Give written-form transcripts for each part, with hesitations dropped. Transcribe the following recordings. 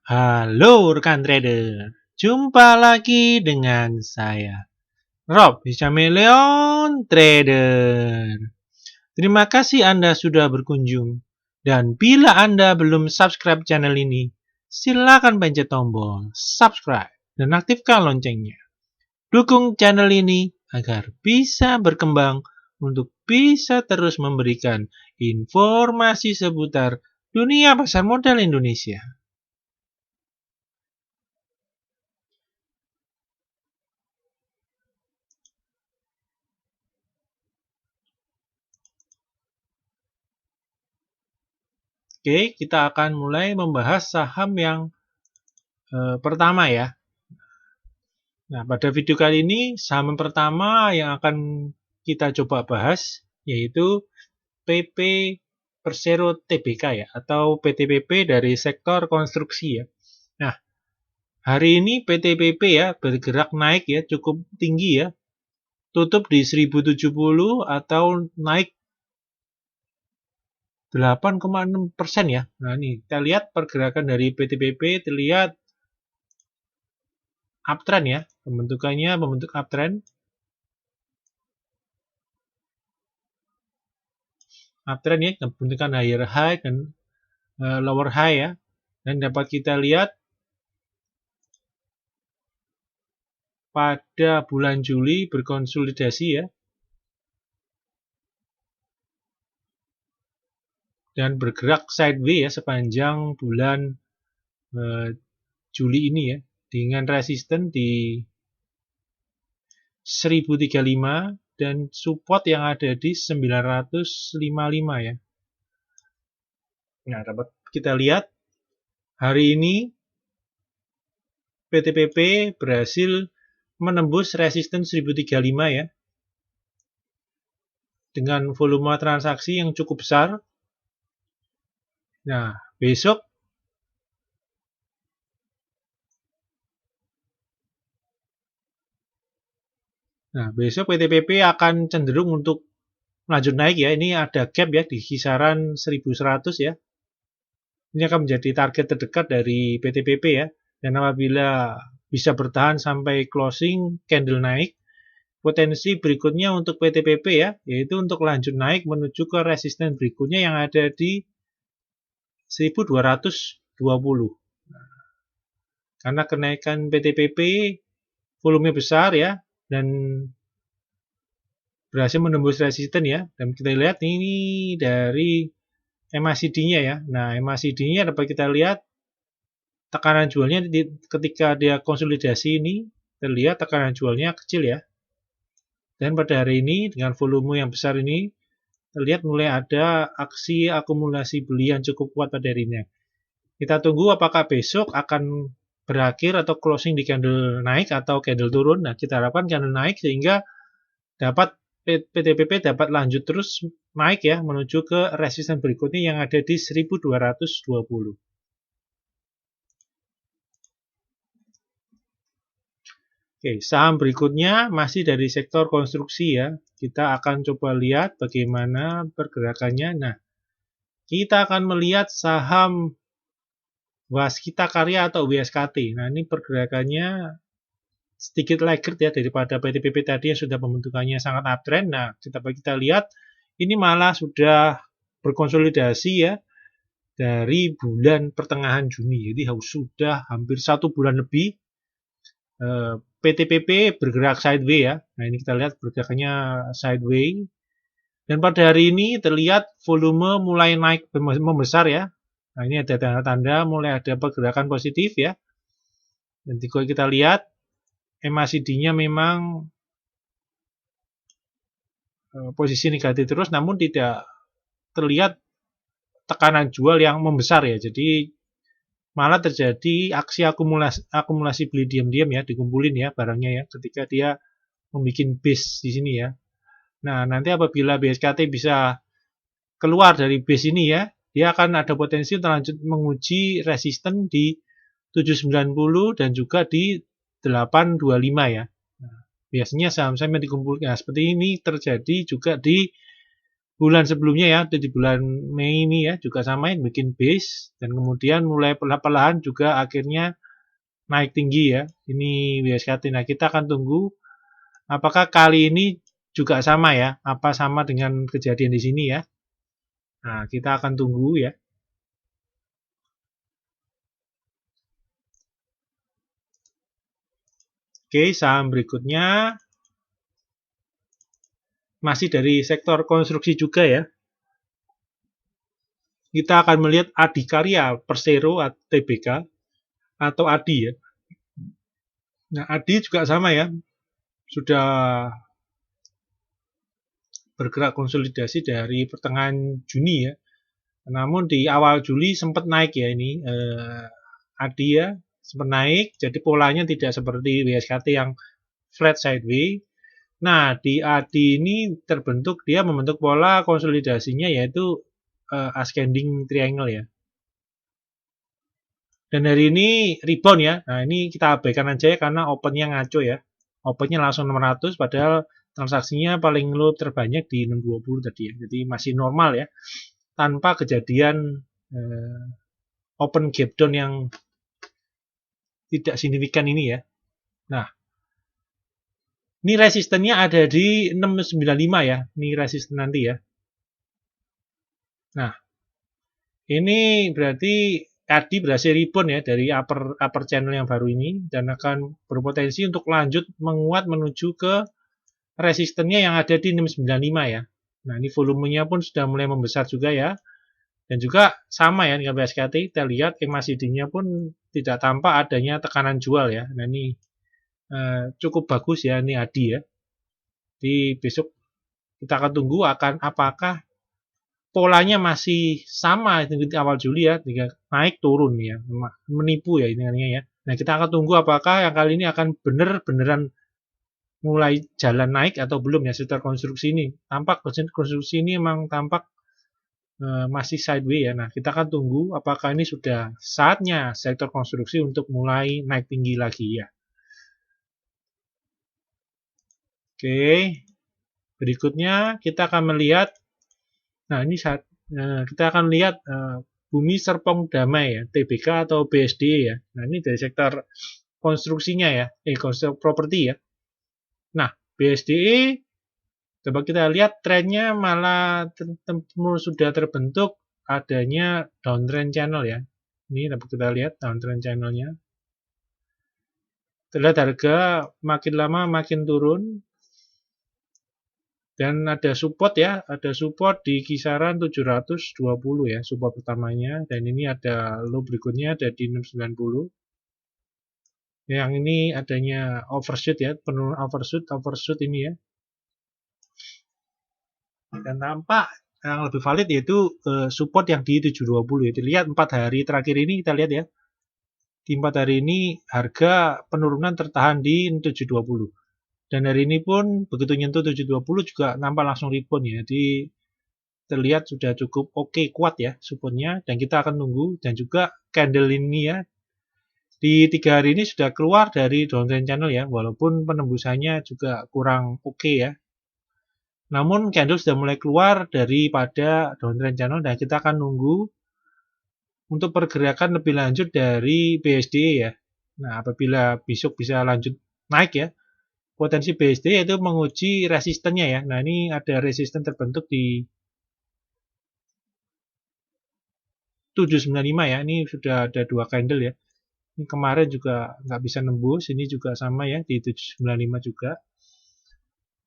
Halo rekan trader, jumpa lagi dengan saya, Rob di Chameleon Trader. Terima kasih Anda sudah berkunjung. Dan bila Anda belum subscribe channel ini, silakan pencet tombol subscribe dan aktifkan loncengnya. Dukung channel ini agar bisa berkembang untuk bisa terus memberikan informasi seputar dunia pasar modal Indonesia. Oke, kita akan mulai membahas saham yang pertama ya. Nah, pada video kali ini saham pertama yang akan kita coba bahas yaitu PP Persero Tbk ya, atau PTPP dari sektor konstruksi ya. Nah, hari ini PTPP ya bergerak naik ya, cukup tinggi ya. Tutup di 1070 atau naik 8,6% ya. Nah, ini kita lihat pergerakan dari PTPP terlihat uptrend ya, pembentukannya membentuk uptrend. Uptrend ya, pembentukan higher high dan lower high ya. Dan dapat kita lihat pada bulan Juli berkonsolidasi ya. Dan bergerak sideways ya sepanjang bulan Juli ini ya. Dengan resisten di 1035 dan support yang ada di 955 ya. Nah, dapat kita lihat hari ini PTPP berhasil menembus resisten 1035 ya. Dengan volume transaksi yang cukup besar. Nah, besok PTPP akan cenderung untuk lanjut naik ya. Ini ada gap ya di kisaran 1100 ya. Ini akan menjadi target terdekat dari PTPP ya. Dan apabila bisa bertahan sampai closing candle naik, potensi berikutnya untuk PTPP ya, yaitu untuk lanjut naik menuju ke resisten berikutnya yang ada di 1220. Karena kenaikan PTPP volume besar ya, dan berhasil menembus resisten ya. Dan kita lihat ini dari MACD-nya ya. Nah, MACD-nya dapat kita lihat tekanan jualnya ketika dia konsolidasi ini terlihat tekanan jualnya kecil ya. Dan pada hari ini dengan volume yang besar ini terlihat mulai ada aksi akumulasi beli yang cukup kuat pada hari ini. Kita tunggu apakah besok akan berakhir atau closing di candle naik atau candle turun. Nah, kita harapkan candle naik sehingga dapat PTPP dapat lanjut terus naik ya menuju ke resisten berikutnya yang ada di 1220. Oke, saham berikutnya masih dari sektor konstruksi ya. Kita akan coba lihat bagaimana pergerakannya. Nah, kita akan melihat saham Waskita Karya atau WSKT. Nah, ini pergerakannya sedikit laggard ya daripada PTPP tadi yang sudah pembentukannya sangat uptrend. Nah, kita lihat ini malah sudah berkonsolidasi ya dari bulan pertengahan Juni. Jadi sudah hampir 1 bulan lebih PTPP bergerak sideways ya. Nah, ini kita lihat pergerakannya sideways. Dan pada hari ini terlihat volume mulai naik membesar ya. Nah, ini ada tanda-tanda mulai ada pergerakan positif ya. Dan jika kita lihat MACD-nya memang posisi negatif terus, namun tidak terlihat tekanan jual yang membesar ya. Jadi malah terjadi aksi akumulasi beli diam-diam ya, dikumpulin ya barangnya ya ketika dia membuat base di sini ya. Nah, nanti apabila BSKT bisa keluar dari base ini ya, dia akan ada potensi untuk lanjut menguji resisten di 790 dan juga di 825 ya. Nah, biasanya saham-saham yang dikumpulkan seperti ini terjadi juga di bulan sebelumnya ya, di bulan Mei ini ya juga sama ya, bikin base dan kemudian mulai perlahan juga akhirnya naik tinggi ya. Ini WSKT. Nah, kita akan tunggu apakah kali ini juga sama ya, apa sama dengan kejadian di sini ya. Nah, kita akan tunggu ya. Oke, saham berikutnya masih dari sektor konstruksi juga ya. Kita akan melihat Adikarya Persero TBK atau ADI ya. Nah, ADI juga sama ya. Sudah bergerak konsolidasi dari pertengahan Juni ya. Namun di awal Juli sempat naik ya ini ADI ya, sempat naik. Jadi polanya tidak seperti WSKT yang flat sideways. Nah, di ADI ini dia membentuk pola konsolidasinya yaitu ascending triangle ya. Dan hari ini rebound ya. Nah, ini kita abaikan aja ya karena opennya ngaco ya. Opennya langsung 600 padahal transaksinya paling low terbanyak di 620 tadi ya. Jadi masih normal ya. Tanpa kejadian open gap down yang tidak signifikan ini ya. Nah, ini resistennya ada di 695 ya. Ini resisten nanti ya. Nah, ini berarti tadi berhasil rebound ya dari upper channel yang baru ini dan akan berpotensi untuk lanjut menguat menuju ke resistennya yang ada di 695 ya. Nah, ini volumenya pun sudah mulai membesar juga ya. Dan juga sama ya dengan BSKT, kita lihat MACD-nya pun tidak tampak adanya tekanan jual ya. Nah, ini cukup bagus ya ini ADI ya. Di besok kita akan tunggu apakah polanya masih sama di awal Juli ya, naik turun ya, menipu ya ini ya. Nah, kita akan tunggu apakah yang kali ini akan beneran mulai jalan naik atau belum ya sekitar konstruksi ini. Tampak konstruksi ini memang tampak masih sideways ya. Nah, kita akan tunggu apakah ini sudah saatnya sektor konstruksi untuk mulai naik tinggi lagi ya. Oke. Berikutnya kita akan melihat kita akan lihat Bumi Serpong Damai ya, TBK atau BSD ya. Nah, ini dari sektor konstruksinya ya, konstruksi properti ya. Nah, BSDE coba kita lihat trennya malah sudah terbentuk adanya downtrend channel ya. Ini dapat kita lihat downtrend channelnya. Terlihat harga makin lama makin turun. Dan ada support ya, ada support di kisaran 720 ya, support pertamanya. Dan ini ada low berikutnya ada di 690. Yang ini adanya overshoot ya, penurunan overshoot ini ya. Dan tampak yang lebih valid yaitu support yang di 720 ya. Dilihat 4 hari terakhir ini kita lihat ya. Di 4 hari ini harga penurunan tertahan di 720. Dan hari ini pun begitu nyentuh 720 juga nampak langsung rebound ya. Jadi terlihat sudah cukup oke kuat ya supportnya dan kita akan tunggu dan juga candle ini ya di 3 hari ini sudah keluar dari downtrend channel ya walaupun penembusannya juga kurang oke ya. Namun candle sudah mulai keluar daripada downtrend channel dan kita akan nunggu untuk pergerakan lebih lanjut dari BSD ya. Nah, apabila besok bisa lanjut naik ya, potensi BSD itu menguji resistennya ya. Nah, ini ada resisten terbentuk di 795 ya. Ini sudah ada 2 candle ya. Ini kemarin juga nggak bisa nembus. Ini juga sama ya di 795 juga.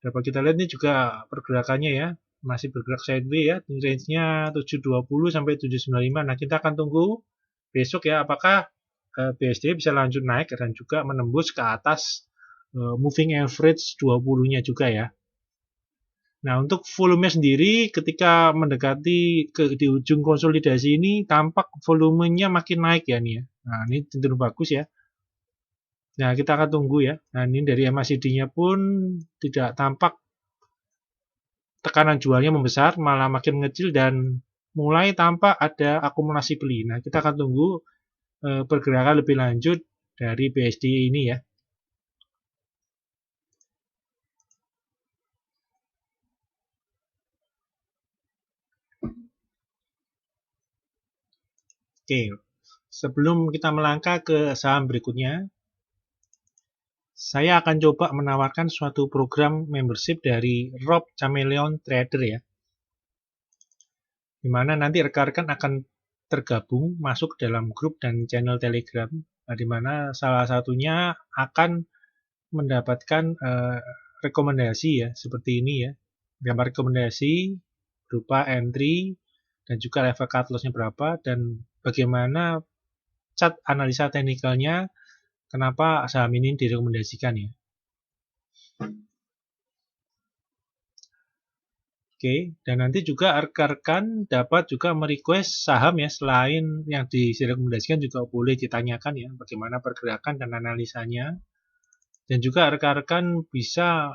Dapat kita lihat ini juga pergerakannya ya. Masih bergerak sideways ya. Range-nya 720 sampai 795. Nah, kita akan tunggu besok ya apakah BSD bisa lanjut naik dan juga menembus ke atas moving average 20-nya juga ya. Nah, untuk volume sendiri ketika mendekati di ujung konsolidasi ini tampak volumenya makin naik ya nih ya. Nah, ini cenderung bagus ya. Nah, kita akan tunggu ya. Nah, ini dari MACD-nya pun tidak tampak tekanan jualnya membesar, malah makin mengecil dan mulai tampak ada akumulasi beli. Nah, kita akan tunggu pergerakan lebih lanjut dari BSD ini ya. Oke, sebelum kita melangkah ke saham berikutnya, saya akan coba menawarkan suatu program membership dari Rob Chameleon Trader ya. Di mana nanti rekan-rekan akan tergabung masuk dalam grup dan channel Telegram, di mana salah satunya akan mendapatkan rekomendasi ya, seperti ini ya. Gambar rekomendasi berupa entry dan juga level cut loss-nya berapa dan bagaimana chart analisa teknikalnya, kenapa saham ini direkomendasikan ya. Oke, dan nanti juga rekan-rekan dapat juga merequest saham ya, selain yang direkomendasikan juga boleh ditanyakan ya, bagaimana pergerakan dan analisanya. Dan juga rekan-rekan bisa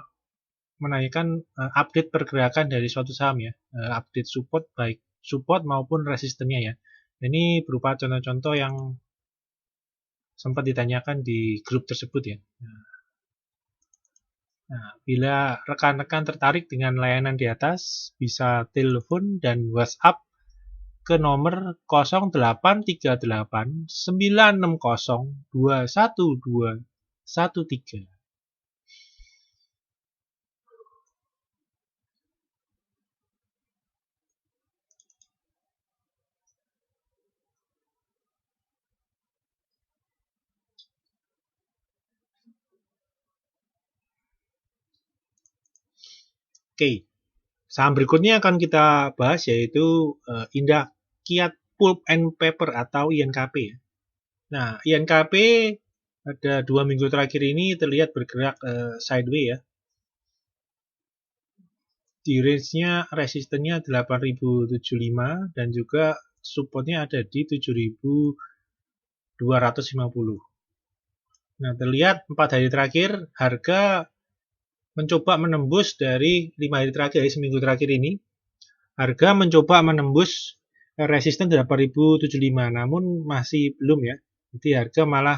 menanyakan update pergerakan dari suatu saham ya, update support, baik support maupun resistennya ya. Ini berupa contoh-contoh yang sempat ditanyakan di grup tersebut ya. Nah, bila rekan-rekan tertarik dengan layanan di atas, bisa telepon dan WhatsApp ke nomor 0838 960 21213. Oke, saham berikutnya akan kita bahas yaitu Indah Kiat Pulp and Paper atau INKP. Nah, INKP ada 2 minggu terakhir ini terlihat bergerak sideways ya. Di range-nya resistennya 8075 dan juga supportnya ada di 7250. Nah, terlihat 4 hari terakhir harga mencoba menembus dari 5 hari terakhir, seminggu terakhir ini. Harga mencoba menembus resisten 8075, namun masih belum ya. Jadi harga malah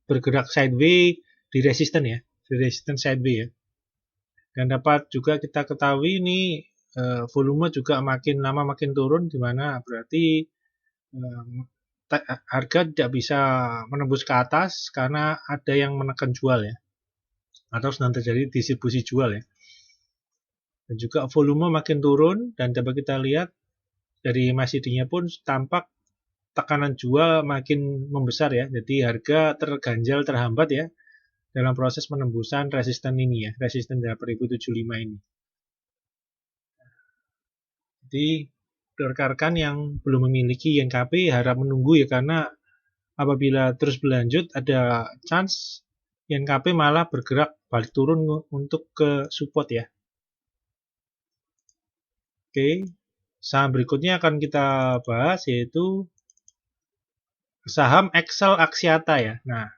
bergerak sideways di resisten ya, di resisten sideways ya. Dan dapat juga kita ketahui ini volume juga makin lama makin turun, di mana berarti harga tidak bisa menembus ke atas karena ada yang menekan jual ya, atau sedang terjadi distribusi jual ya. Dan juga volume makin turun dan dapat kita lihat dari MACD-nya pun tampak tekanan jual makin membesar ya. Jadi harga terganjal terhambat ya dalam proses penembusan resisten ini ya, resisten 8075 ini. Jadi rekan-rekan yang belum memiliki INKP harap menunggu ya, karena apabila terus berlanjut ada chance INKP malah bergerak balik turun untuk ke support ya. Oke, saham berikutnya akan kita bahas yaitu saham Excel Axiata ya. Nah,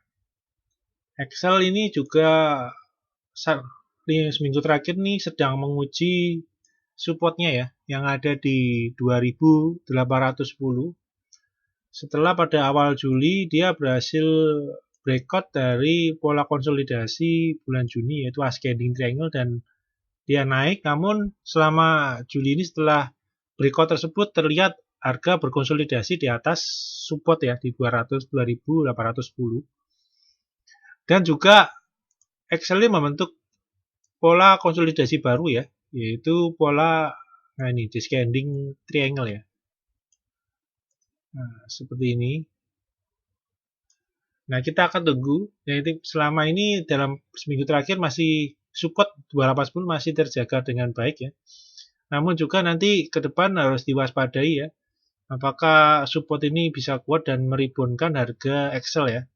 Excel ini juga seminggu terakhir nih sedang menguji supportnya ya, yang ada di 2810. Setelah pada awal Juli dia berhasil breakout dari pola konsolidasi bulan Juni yaitu ascending triangle dan dia naik, namun selama Juli ini setelah breakout tersebut terlihat harga berkonsolidasi di atas support ya di 2810. Dan juga Excel ini membentuk pola konsolidasi baru ya, yaitu pola ini descending triangle ya. Nah, seperti ini. Nah, kita akan tunggu. Yaitu selama ini dalam seminggu terakhir masih support 2810 masih terjaga dengan baik ya. Namun juga nanti ke depan harus diwaspadai ya. Apakah support ini bisa kuat dan meribonkan harga Excel ya.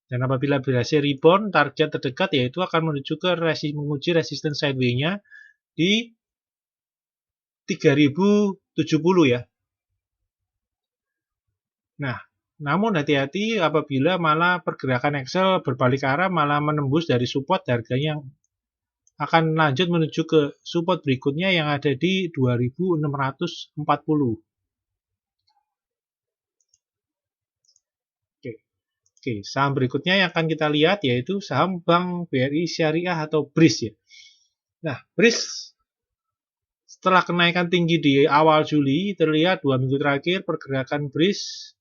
Dan apabila berhasil rebound, target terdekat yaitu akan menuju ke menguji resistance sideways-nya di 3070 ya. Nah, namun hati-hati apabila malah pergerakan Excel berbalik arah malah menembus dari support, harganya akan lanjut menuju ke support berikutnya yang ada di 2640. Oke, saham berikutnya yang akan kita lihat yaitu saham Bank BRI Syariah atau BRIS ya. Nah, BRIS setelah kenaikan tinggi di awal Juli, terlihat 2 minggu terakhir pergerakan BRIS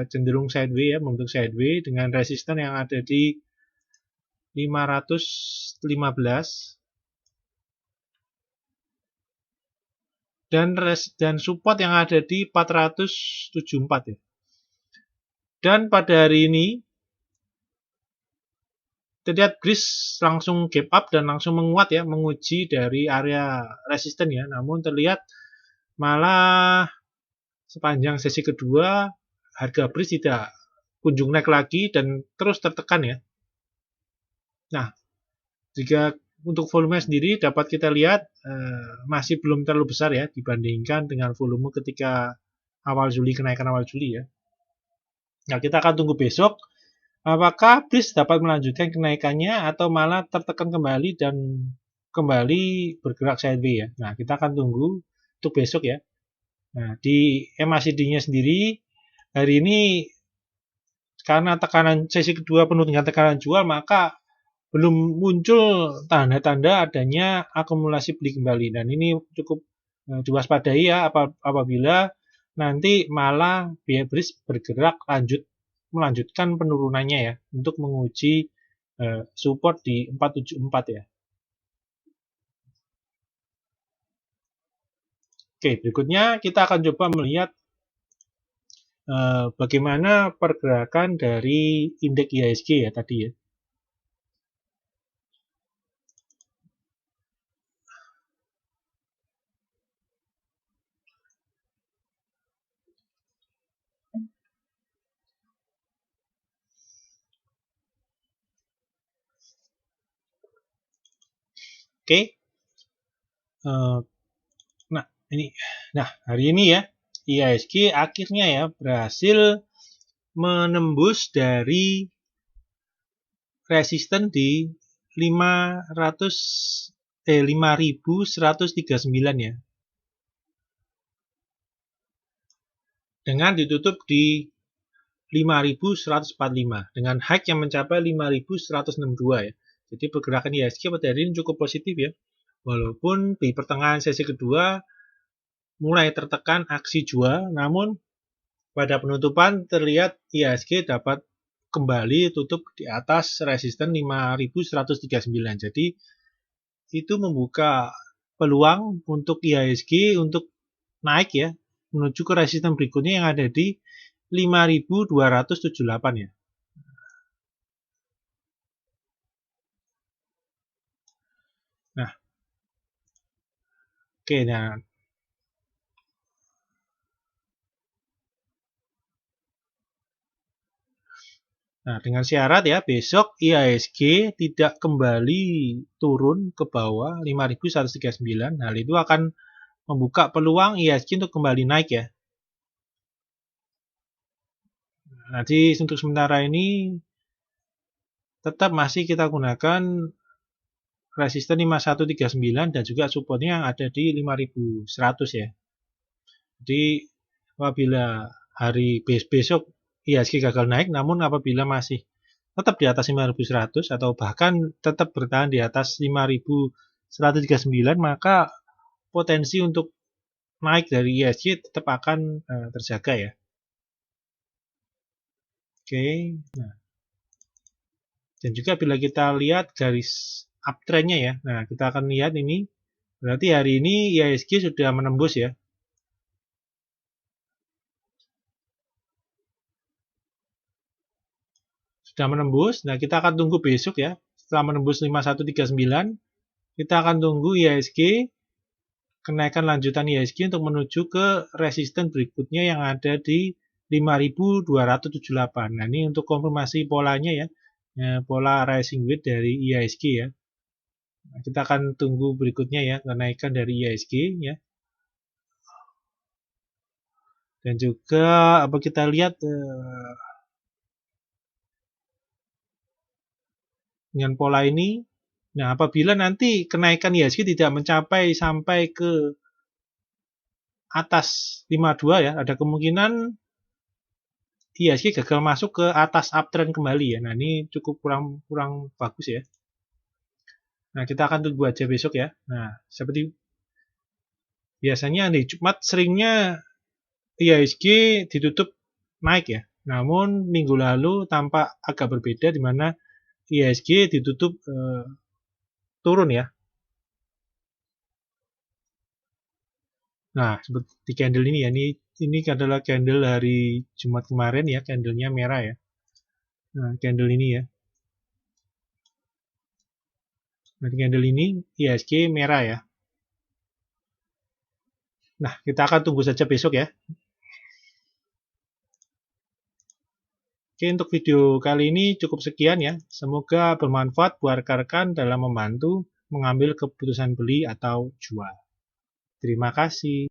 cenderung sideways ya, membentuk sideways dengan resisten yang ada di 515 dan support yang ada di 474 ya. Dan pada hari ini terlihat Greece langsung gap up dan langsung menguat ya, menguji dari area resisten ya. Namun terlihat malah sepanjang sesi kedua harga Greece tidak kunjung naik lagi dan terus tertekan ya. Nah, jika untuk volume sendiri dapat kita lihat masih belum terlalu besar ya dibandingkan dengan volume ketika awal Juli, kenaikan awal Juli ya. Nah, kita akan tunggu besok apakah Greece dapat melanjutkan kenaikannya atau malah tertekan kembali dan kembali bergerak sideways ya. Nah, kita akan tunggu untuk besok ya. Nah, di MACD-nya sendiri hari ini karena tekanan sesi kedua penuh dengan tekanan jual, maka belum muncul tanda-tanda adanya akumulasi beli kembali. Dan ini cukup diwaspadai ya apabila nanti malah Greece bergerak melanjutkan penurunannya ya untuk menguji support di 474 ya. Oke, berikutnya kita akan coba melihat bagaimana pergerakan dari indeks IHSG ya tadi ya. Oke. Nah, hari ini ya IHSG akhirnya ya berhasil menembus dari resisten di 5139 ya. Dengan ditutup di 5145 dengan high yang mencapai 5162 ya. Jadi pergerakan IHSG pada hari ini cukup positif ya. Walaupun di pertengahan sesi kedua mulai tertekan aksi jual, namun pada penutupan terlihat IHSG dapat kembali tutup di atas resisten 5139. Jadi itu membuka peluang untuk IHSG untuk naik ya menuju ke resisten berikutnya yang ada di 5278 ya. Nah. Oke, Nah, dengan syarat ya besok IHSG tidak kembali turun ke bawah 5139. Hal itu akan membuka peluang IHSG untuk kembali naik ya. Nanti untuk sementara ini tetap masih kita gunakan resisten 5139 dan juga supportnya yang ada di 5100 ya. Jadi apabila hari besok IHSG gagal naik, namun apabila masih tetap di atas 5100 atau bahkan tetap bertahan di atas 5139, maka potensi untuk naik dari IHSG tetap akan terjaga ya. Oke, nah. Dan juga bila kita lihat garis uptrendnya ya, nah kita akan lihat ini, berarti hari ini IHSG sudah menembus ya. Sudah menembus, nah kita akan tunggu besok ya, setelah menembus 5139, kita akan tunggu IHSG, kenaikan lanjutan IHSG untuk menuju ke resisten berikutnya yang ada di 5278. Nah ini untuk konfirmasi polanya ya, pola rising wedge dari IHSG ya. Nah, kita akan tunggu berikutnya ya, kenaikan dari IHSG ya. Dan juga apa kita lihat dengan pola ini. Nah, apabila nanti kenaikan IHSG tidak mencapai sampai ke atas 52 ya, ada kemungkinan IHSG gagal masuk ke atas uptrend kembali ya. Nah, ini cukup kurang bagus ya. Nah, kita akan tunggu aja besok ya. Nah, seperti biasanya di Jumat seringnya IHSG ditutup naik ya. Namun minggu lalu tampak agak berbeda di mana IHSG ditutup turun ya. Nah, seperti candle ini ya, ini adalah candle hari Jumat kemarin ya, candlenya merah ya. Nah, candle ini ya. Nah, candle ini IHSG merah ya. Nah, kita akan tunggu saja besok ya. Oke, untuk video kali ini cukup sekian ya. Semoga bermanfaat buat rekan-rekan dalam membantu mengambil keputusan beli atau jual. Terima kasih.